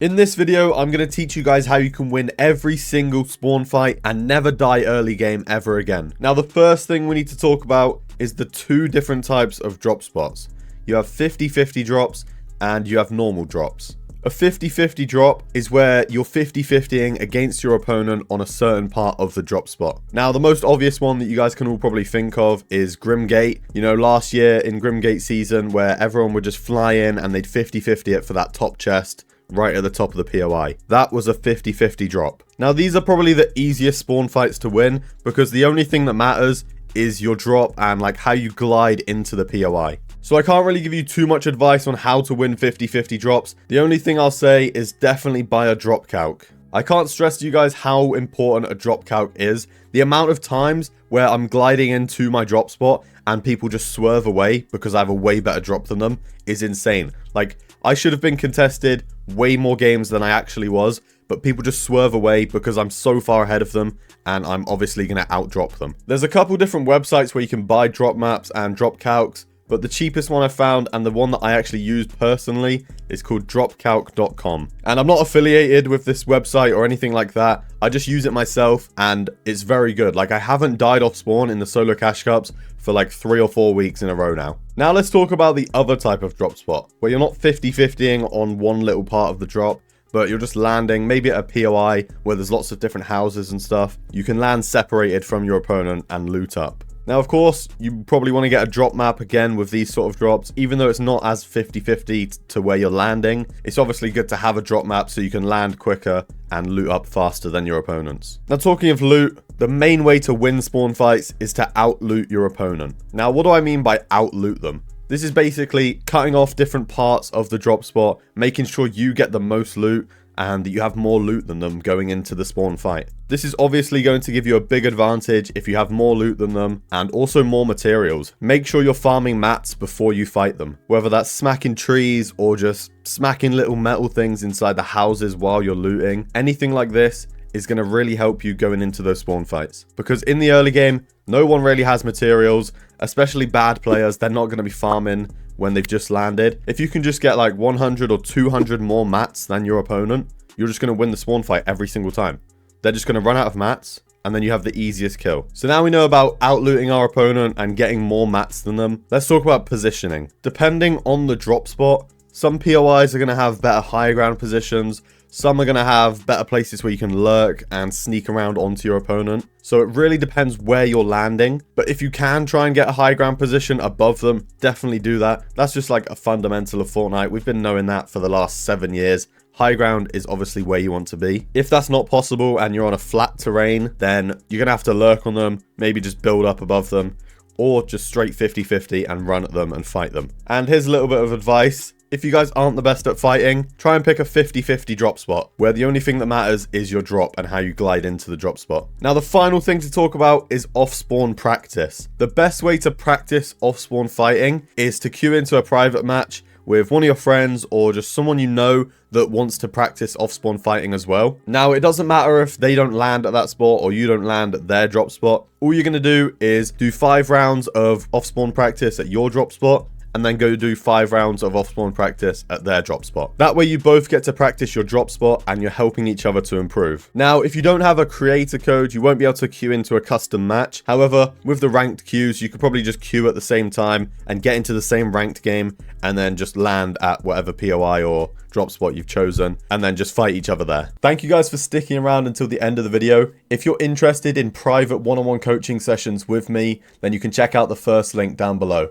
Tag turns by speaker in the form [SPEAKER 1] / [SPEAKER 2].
[SPEAKER 1] In this video, I'm going to teach you guys how you can win every single spawn fight and never die early game ever again. Now, the first thing we need to talk about is the two different types of drop spots. You have 50-50 drops and you have normal drops. A 50-50 drop is where you're 50-50ing against your opponent on a certain part of the drop spot. Now, the most obvious one that you guys can all probably think of is Grimgate. You know, last year in Grimgate season where everyone would just fly in and they'd 50-50 it for that top chest right at the top of the POI. That was a 50-50 drop. Now, these are probably the easiest spawn fights to win because the only thing that matters is your drop and like how you glide into the POI. So I can't really give you too much advice on how to win 50-50 drops. The only thing I'll say is definitely buy a drop calc. I can't stress to you guys how important a drop calc is. The amount of times where I'm gliding into my drop spot and people just swerve away because I have a way better drop than them is insane. Like, I should have been contested way more games than I actually was, but people just swerve away because I'm so far ahead of them and I'm obviously going to outdrop them. There's a couple different websites where you can buy drop maps and drop calcs, but the cheapest one I found and the one that I actually used personally is called dropcalc.com. And I'm not affiliated with this website or anything like that. I just use it myself and it's very good. Like, I haven't died off spawn in the solo cash cups for like 3 or 4 weeks in a row now. Now let's talk about the other type of drop spot where you're not 50-50ing on one little part of the drop, but you're just landing maybe at a POI where there's lots of different houses and stuff. You can land separated from your opponent and loot up. Now, of course, you probably want to get a drop map again with these sort of drops, even though it's not as 50-50 to where you're landing. It's obviously good to have a drop map so you can land quicker and loot up faster than your opponents. Now, talking of loot, the main way to win spawn fights is to out-loot your opponent. Now, what do I mean by out-loot them? This is basically cutting off different parts of the drop spot, making sure you get the most loot and that you have more loot than them going into the spawn fight. This is obviously going to give you a big advantage if you have more loot than them and also more materials. Make sure you're farming mats before you fight them, whether that's smacking trees or just smacking little metal things inside the houses while you're looting. Anything like this is going to really help you going into those spawn fights, because in the early game, no one really has materials, especially bad players. They're not going to be farming when they've just landed. If you can just get like 100 or 200 more mats than your opponent, you're just going to win the spawn fight every single time. They're just going to run out of mats and then you have the easiest kill. So now we know about out-looting our opponent and getting more mats than them. Let's talk about positioning. Depending on the drop spot, some POIs are going to have better high ground positions. Some are going to have better places where you can lurk and sneak around onto your opponent. So it really depends where you're landing. But if you can try and get a high ground position above them, definitely do that. That's just like a fundamental of Fortnite. We've been knowing that for the last 7 years. High ground is obviously where you want to be. If that's not possible and you're on a flat terrain, then you're going to have to lurk on them, maybe just build up above them, or just straight 50-50 and run at them and fight them. And here's a little bit of advice. If you guys aren't the best at fighting, try and pick a 50-50 drop spot, where the only thing that matters is your drop and how you glide into the drop spot. Now, the final thing to talk about is off-spawn practice. The best way to practice off-spawn fighting is to queue into a private match with one of your friends or just someone you know that wants to practice off-spawn fighting as well. Now, it doesn't matter if they don't land at that spot or you don't land at their drop spot. All you're going to do is do 5 rounds of off-spawn practice at your drop spot, and then go do 5 rounds of off-spawn practice at their drop spot. That way you both get to practice your drop spot and you're helping each other to improve. Now, if you don't have a creator code, you won't be able to queue into a custom match. However, with the ranked queues, you could probably just queue at the same time and get into the same ranked game and then just land at whatever POI or drop spot you've chosen and then just fight each other there. Thank you guys for sticking around until the end of the video. If you're interested in private one-on-one coaching sessions with me, then you can check out the first link down below.